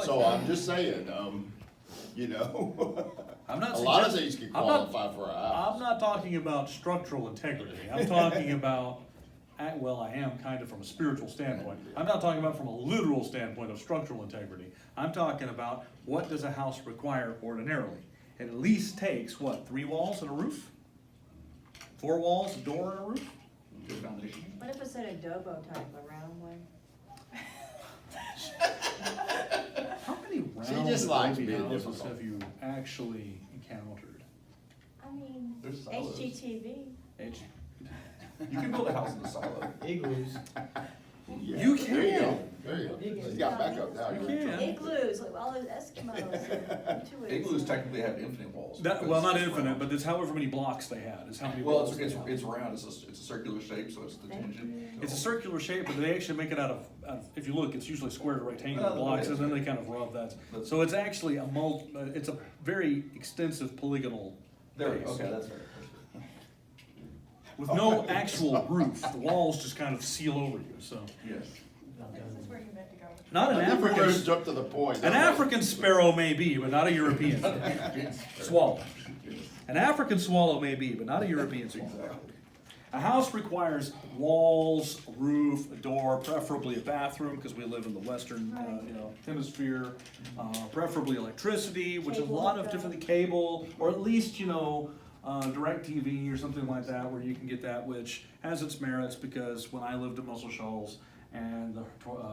So I'm just saying, you know, I'm not a lot of suggesting- things can I'm not- qualify for a house. I'm not talking about structural integrity. I'm talking about, well, I am kind of from a spiritual standpoint. I'm not talking about from a literal standpoint of structural integrity. I'm talking about what does a house require ordinarily? It at least takes, what, 3 walls and a roof? 4 walls, a door, and a roof? Good foundation. What if it's an adobo type, a round one? How many She round just likes adobe being houses difficult. have you actually encountered? I mean, There's silos. HGTV. H- You can build a house in a silo. Igloos. Yeah, You There you can. go, there you go. She's got backup now. You You're in can. trouble. Igloos, like all those Eskimos. Igloos technically have infinite walls. That, because well, not it's infinite, round. but it's however many blocks they had, is how many Well, walls they had. it's round, it's a circular shape, so it's the tangent. It's a circular shape, but they actually make it out of, if you look, it's usually square to rectangular Oh, blocks, okay. and then they kind of rub that. So it's actually it's a very extensive polygonal There we base. go, okay, that's fair. With no actual roof, the walls just kind of seal over you, so. Yes. This is where you meant to go. Not an I think we're gonna African, jump to the point. an African sparrow may be, but not a European swallow. An African swallow may be, but not a European swallow. Exactly. A house requires walls, a roof, a door, preferably a bathroom, because we live in the western, hemisphere. Preferably electricity, which is a lot of different cable, or at least, direct TV or something like that, where you can get that, which has its merits, because when I lived at Muscle Shoals and the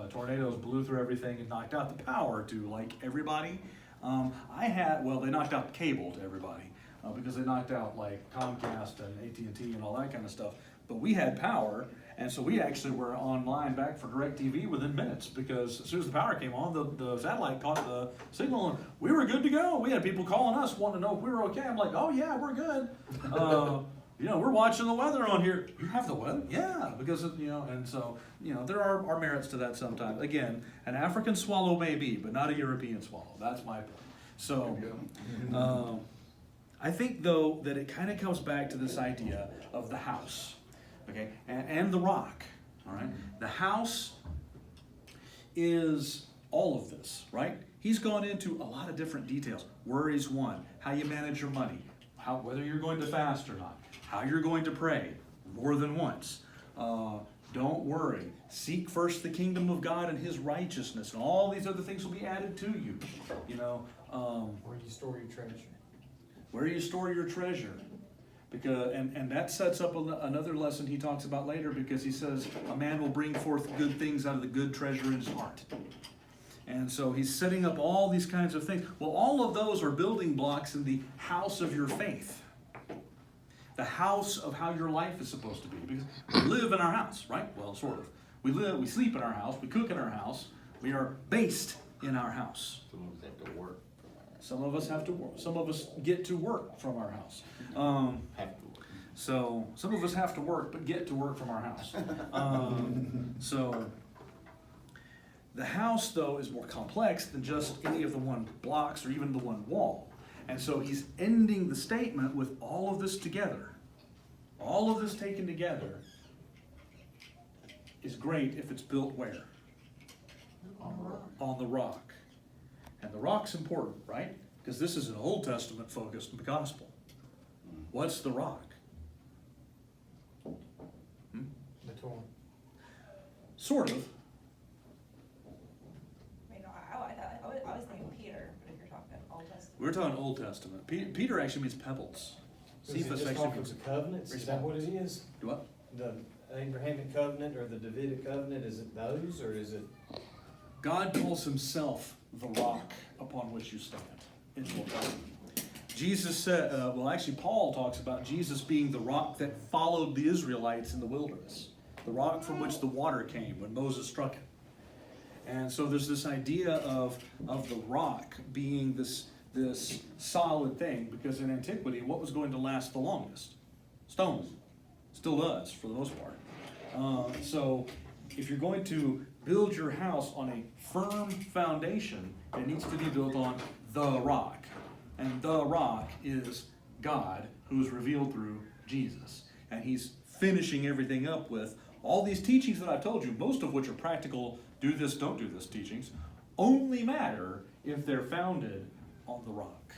tornadoes blew through everything and knocked out the power to like everybody, they knocked out the cable to everybody. Because they knocked out like Comcast and AT&T and all that kind of stuff. But we had power, and so we actually were online back for DirecTV within minutes, because as soon as the power came on, the satellite caught the signal, and we were good to go. We had people calling us wanting to know if we were okay. I'm like, oh yeah, we're good. We're watching the weather on here. You have the weather? Yeah, because, and so, there are merits to that sometimes. Again, an African swallow may be, but not a European swallow. That's my point. So, There you go. I think, though, that it kind of comes back to this idea of the house, okay, and the rock, all right? The house is all of this, right? He's gone into a lot of different details. Worries one, how you manage your money, whether you're going to fast or not, how you're going to pray more than once. Don't worry. Seek first the kingdom of God and His righteousness, and all these other things will be added to you. Where you store your treasure. Where you store your treasure. Because, and that sets up another lesson he talks about later, because he says a man will bring forth good things out of the good treasure in his heart. And so he's setting up all these kinds of things. Well, all of those are building blocks in the house of your faith. The house of how your life is supposed to be. Because we live in our house, right? Well, sort of. We sleep in our house, we cook in our house, we are based in our house. Some of us have to work. Some of us have to work. Some of us get to work from our house. Have to work. So some of us have to work, but get to work from our house. So the house, though, is more complex than just any of the one blocks or even the one wall. And so he's ending the statement with all of this together. All of this taken together is great if it's built where? On the rock. And the rock's important, right? Because this is an Old Testament focused gospel. What's the rock? The Torah. Sort of. I was thinking Peter, but if you're talking Old Testament. We're talking Old Testament. Peter actually means pebbles. Is it Cephas just actually off means of the covenants? Is that what it is? Do what? The Abrahamic covenant or the Davidic covenant, is it those or is it? God calls himself the rock upon which you stand in the Old Testament. Jesus said, actually Paul talks about Jesus being the rock that followed the Israelites in the wilderness. The rock from which the water came when Moses struck it. And so there's this idea of the rock being this solid thing, because in antiquity, what was going to last the longest? Stone. Still does, for the most part. So if you're going to build your house on a firm foundation, it needs to be built on the rock. And the rock is God, who is revealed through Jesus. And he's finishing everything up with all these teachings that I've told you, most of which are practical, do this, don't do this teachings. only matter if they're founded on the rock.